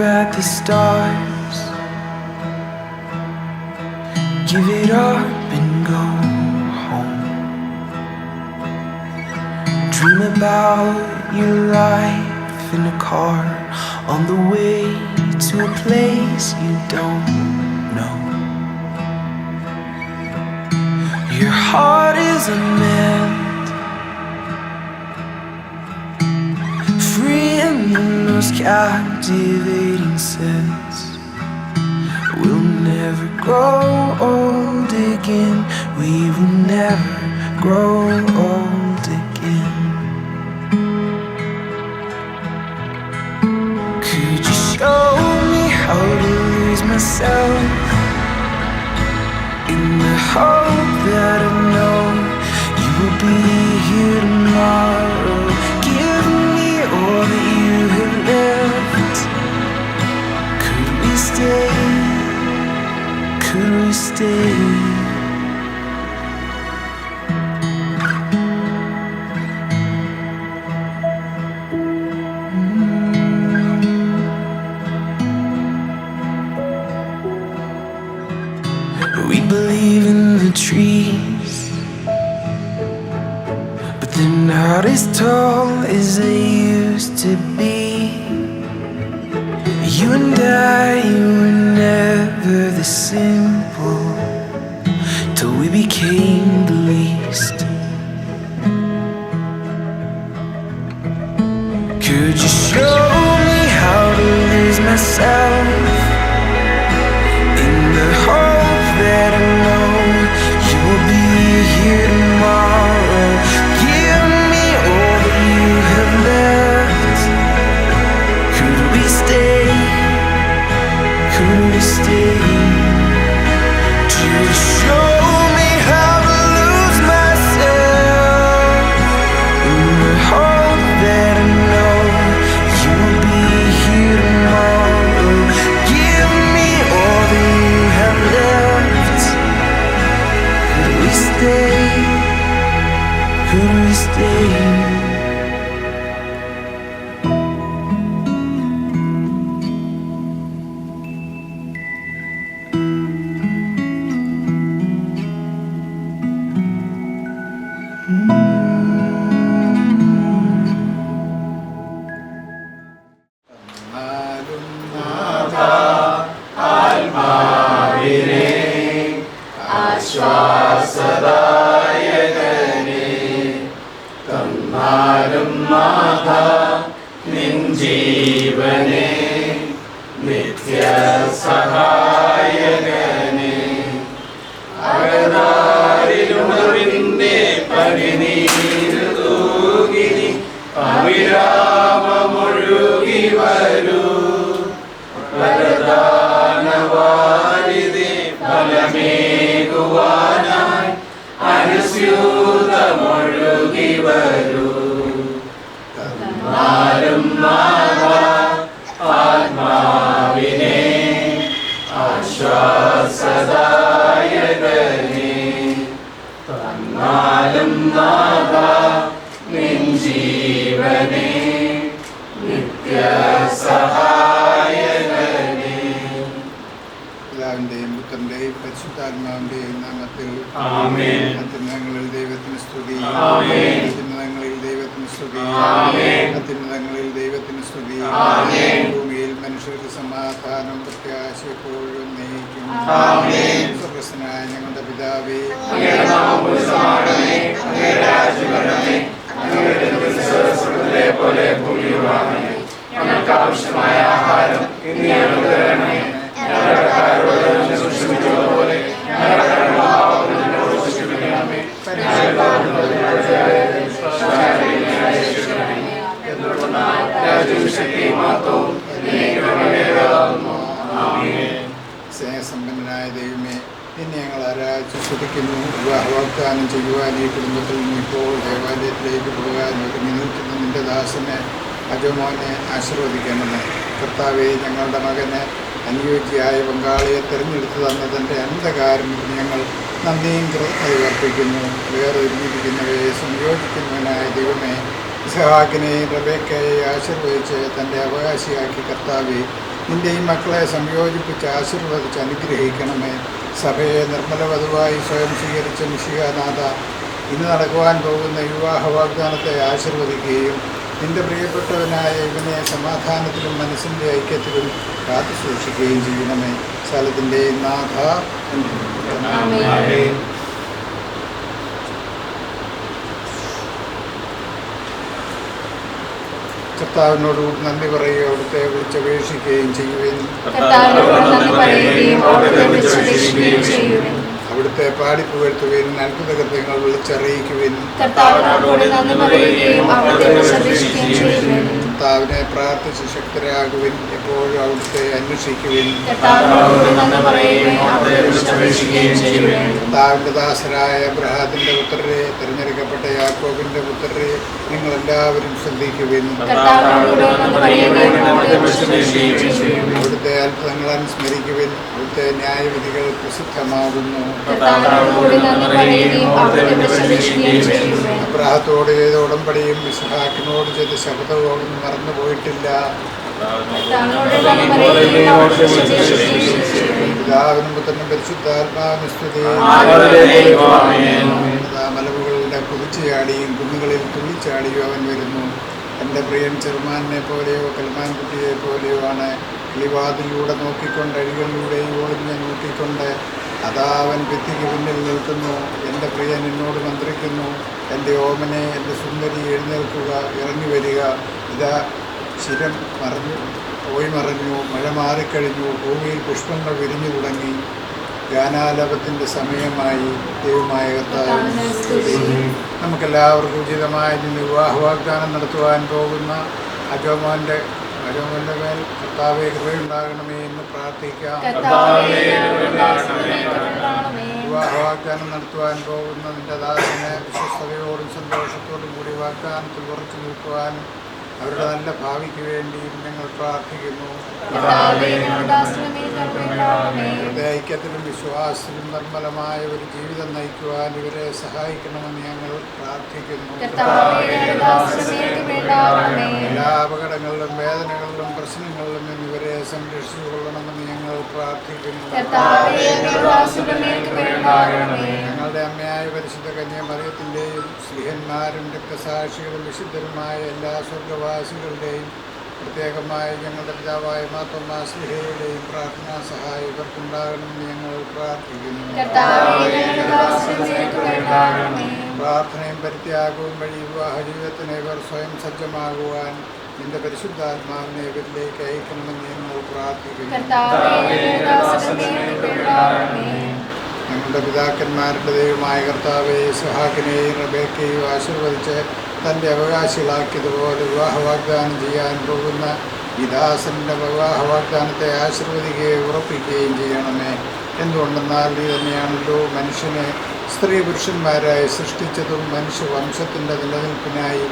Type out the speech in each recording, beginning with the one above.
at the stars, give it up and go home. Dream about your life in a car on the way to a place you don't know. Your heart is a mend, free in the most captivating sense. We'll never grow old again. We will never grow old again. Could you show me how to lose myself in the hope that I know you will be here tomorrow? Give me all that you have left. Could we stay? Could we stay? We believe in the trees, but they're not as tall as they used to be. You and I were never this simple till we became the least. Could you show me how to lose myself in the hope that I know you will be here tomorrow? Give me all that you have left. Could we stay? Could we stay? Just show me how to lose myself in the hope that I know you will be here tomorrow. Give me all that you have left. Could we stay? Could we stay? പിതാവിന്റെയും പുത്രന്റെയും പരിശുദ്ധാത്മാവിന്റെയും നാമത്തിൽ അത്യുന്നതങ്ങളിൽ ദൈവത്തിന് സ്തുതി. അത്യുന്നതങ്ങളിൽ ദൈവത്തിന് സ്തുതി. അത്യുന്നതങ്ങളിൽ ദൈവത്തിന് സ്തുതി. ഭൂമിയിൽ മനുഷ്യർക്ക് സമാധാനം പ്രത്യാശയെപ്പോഴും നയിക്കും. സ്വർഗ്ഗസ്ഥനായ ഞങ്ങളുടെ പിതാവേ, ഞങ്ങൾക്ക് ആവശ്യമായ ആഹാരം ഇന്ന് ഞങ്ങൾക്ക് തരണമേ. ഞങ്ങളുടെ കടക്കാരോട് ഞങ്ങൾ ക്ഷമിച്ചതുപോലെ ഞങ്ങളുടെ കടങ്ങളോട് ക്ഷമിക്കണമേ. സ്നേഹസമ്പന്നനായ ദൈവമേ, നിന്നെ ഞങ്ങൾ ആരാധിച്ച് സ്തുതിക്കുന്നു. വിവാഹ വാഗ്ദാനം ചെയ്യുവാൻ ഈ കുടുംബത്തിൽ നിന്ന് ഇപ്പോൾ ദേവാലയത്തിലേക്ക് പോകാൻ ഒരുങ്ങി നിൽക്കുന്ന നിന്റെ ദാസനെ അജമോനെ ആശീർവദിക്കണമേ. കർത്താവെ, ഞങ്ങളുടെ മകന് അനുയോജ്യയായ പങ്കാളിയെ തിരഞ്ഞെടുത്തു തന്നതിൻ്റെ അന്ധകാരണത്തിന് ഞങ്ങൾ നന്ദിയും കൃതജ്ഞതയും അർപ്പിക്കുന്നു. വേറെ ഒരുങ്ങിയിരിക്കുന്നവയെ സംയോജിക്കുന്നവനായ ദൈവമേ, ഇസ്ഹാക്കിനെയും റബേക്കയെ ആശീർവദിച്ച് തൻ്റെ അവകാശിയാക്കി കർത്താവെ, നിന്റെ ഈ മക്കളെ സംയോജിപ്പിച്ച് ആശീർവദിച്ച് അനുഗ്രഹിക്കണമേ. സഭയെ നിർമ്മല വധുവായി സ്വയം സ്വീകരിച്ച മിശിഹാനാഥ, ഇന്ന് നടക്കുവാൻ പോകുന്ന വിവാഹ വാഗ്ദാനത്തെ ആശീർവദിക്കുകയും നിന്റെ പ്രിയപ്പെട്ടവനായ ഇവനെ സമാധാനത്തിലും മനസ്സിൻ്റെ ഐക്യത്തിലും കാത്തു സൂക്ഷിക്കുകയും ചെയ്യണമേ. സ്ഥലത്തിൻ്റെ നാഥ. കർത്താവിനോട് നന്ദി പറയുകയും അവിടുത്തെ വിളിച്ചപേക്ഷിക്കുകയും ചെയ്യുവിൻ. അവിടുത്തെ പാടിപ്പുകഴ്ത്തുവിൻ. അത്ഭുത കൃത്യങ്ങൾ വിളിച്ചറിയിക്കുവിൻ. കർത്താവിനെ പ്രാർത്ഥിച്ച് ശക്തരാകുവിൻ. എപ്പോഴും അവിടുത്തെ അന്വേഷിക്കുവിൻ. കർത്താവിന്റെ ദാസരായ അബ്രഹാമിന്റെ പുത്രരെ, തിരഞ്ഞെടുക്കപ്പെട്ട യാക്കോബിന്റെ പുത്രരെ, നിങ്ങൾ എല്ലാവരും ശ്രദ്ധിക്കുവിൻ. അവിടുത്തെ അത്ഭുതങ്ങൾ അനുസ്മരിക്കുവിൻ. അവിടുത്തെ ന്യായവിധികൾ പ്രസിദ്ധമാകുന്നു. അബ്രഹത്തോട് ചെയ്ത ഉടമ്പടിയും ഇസ്ഹാക്കിനോട് ചെയ്ത ശബ്ദവും മറന്നുപോയിട്ടില്ല. പിതാവിനും പുത്രനും പരിശുദ്ധാത്മാവിനും സ്തുതി. മലമുകളിലെ കുതിച്ചുചാടിയും കുന്നുകളിൽ തുള്ളിച്ചാടിയും അവൻ വരുന്നു. എൻ്റെ പ്രിയൻ ചെറുമാനെ പോലെയോ കൽമാൻകുട്ടിയെ പോലെയോ ആണ്. കിളിവാതിലൂടെ നോക്കിക്കൊണ്ട് അഴികളിലൂടെയും ഒളിഞ്ഞ് നോക്കിക്കൊണ്ട് അതാ അവൻ ഭിത്തിക്ക് പിന്നിൽ നിൽക്കുന്നു. എൻ്റെ പ്രിയൻ എന്നോട് മന്ത്രിക്കുന്നു, എൻ്റെ ഓമനെ, എൻ്റെ സുന്ദരി, എഴുന്നേൽക്കുക, ഇറങ്ങി വരിക. ഇതാ ശിരം മറഞ്ഞു, മഴ മാറിക്കഴിഞ്ഞു, ഭൂമിയിൽ പുഷ്പങ്ങൾ വിരിഞ്ഞു തുടങ്ങി. ഗാനാലാപത്തിൻ്റെ സമയമായി. ദൈവമായ കർത്താവേ, നമുക്കെല്ലാവർക്കും ഉചിതമായ വിവാഹ വാഗ്ദാനം നടത്തുവാൻ പോകുന്ന അജോമോൻ്റെ മേൽ കർത്താവേ കൃപയുണ്ടാകണമേ എന്ന് പ്രാർത്ഥിക്കാം. വിവാഹ വാഗ്ദാനം നടത്തുവാൻ പോകുന്ന നിന്റെ ദാസനെ വിശ്വസ്തയോടും സന്തോഷത്തോടും കൂടി വാഗ്ദാനത്തിൽ ഉറച്ചു നിൽക്കുവാനും അവരുടെ നല്ല ഭാവിക്ക് വേണ്ടിയും ഞങ്ങൾ പ്രാർത്ഥിക്കുന്നു. ഐക്യത്തിലും വിശ്വാസത്തിലും നിർമ്മലമായ ഒരു ജീവിതം നയിക്കുവാൻ ഇവരെ സഹായിക്കണമെന്ന് ഞങ്ങൾ പ്രാർത്ഥിക്കുന്നു. എല്ലാ അപകടങ്ങളിലും വേദനകളിലും പ്രശ്നങ്ങളിലും നിന്ന് ഇവരെ സംരക്ഷിച്ചു കൊള്ളണമെന്ന് ഞങ്ങൾ പ്രാർത്ഥിക്കുന്നു. ഞങ്ങളുടെ അമ്മയായ പരിശുദ്ധ കന്യാമറിയത്തിൻ്റെയും സ്ത്രീഹന്മാരും രക്തസാക്ഷികളും വിശുദ്ധരുമായ എല്ലാ സ്വർഗവാസികളുടെയും പ്രത്യേകമായി ഞങ്ങളുടെ പിതാവായ മാർത്തോമാ ശ്ലീഹയുടെയും പ്രാർത്ഥനാ സഹായം ഇവർക്കുണ്ടാകണമെന്ന് ഞങ്ങൾ പ്രാർത്ഥിക്കുന്നു. പ്രാർത്ഥനയും പരിത്യാഗവും വഴി വിവാഹ ജീവിതത്തിന് ഇവർ സ്വയം സജ്ജമാകുവാൻ നിന്റെ പരിശുദ്ധാത്മാവിനെ ഇവരിലേക്ക് അയക്കണമെന്ന് ഞങ്ങൾ പ്രാർത്ഥിക്കുന്നു. ഞങ്ങളുടെ പിതാക്കന്മാരുടെ ദൈവമായ കർത്താവെ, ഇസ്ഹാക്കിനെയും റബേക്കയെയും ആശീർവദിച്ച് തൻ്റെ അവകാശികളാക്കിയതുപോലെ വിവാഹ വാഗ്ദാനം ചെയ്യാൻ പോകുന്ന ഈ ദാസൻ്റെ വിവാഹ വാഗ്ദാനത്തെ ആശീർവദിക്കുകയും ഉറപ്പിക്കുകയും ചെയ്യണമേ. എന്തുകൊണ്ടെന്നാൽ നീ തന്നെയാണല്ലോ മനുഷ്യനെ സ്ത്രീ പുരുഷന്മാരായി സൃഷ്ടിച്ചതും മനുഷ്യവംശത്തിൻ്റെ നിലനിൽപ്പിനായി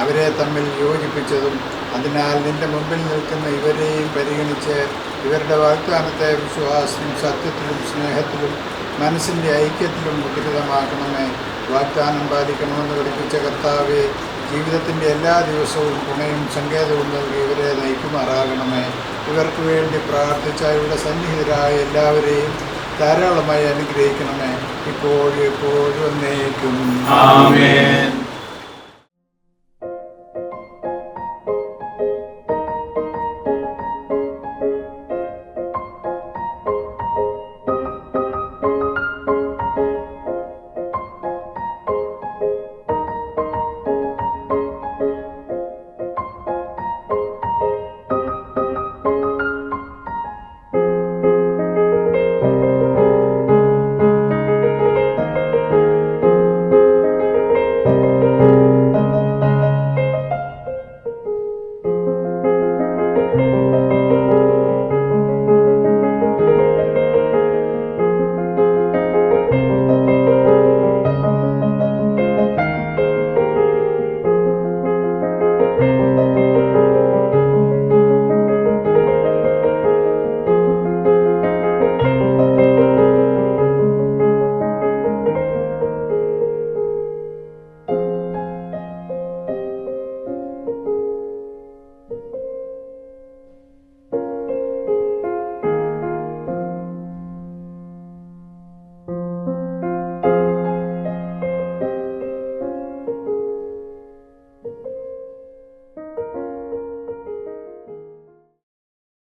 അവരെ തമ്മിൽ യോജിപ്പിച്ചതും. അതിനാൽ നിന്റെ മുമ്പിൽ നിൽക്കുന്ന ഇവരെയും പരിഗണിച്ച് ഇവരുടെ വാഗ്ദാനത്തെ വിശ്വാസത്തിലും സത്യത്തിലും സ്നേഹത്തിലും മനസ്സിൻ്റെ ഐക്യത്തിലും മുദ്രിതമാക്കണമേ. വാഗ്ദാനം പാലിക്കണമെന്ന് പഠിപ്പിച്ച കർത്താവെ, ജീവിതത്തിൻ്റെ എല്ലാ ദിവസവും തുണയും സങ്കേതവും നൽകി ഇവരെ നയിക്കുമാറാകണമേ. ഇവർക്ക് വേണ്ടി പ്രാർത്ഥിച്ച ഇവിടെ സന്നിഹിതരായ എല്ലാവരെയും ധാരാളമായി അനുഗ്രഹിക്കണമേ, ഇപ്പോഴും എപ്പോഴും എന്നേക്കും. ആമേൻ.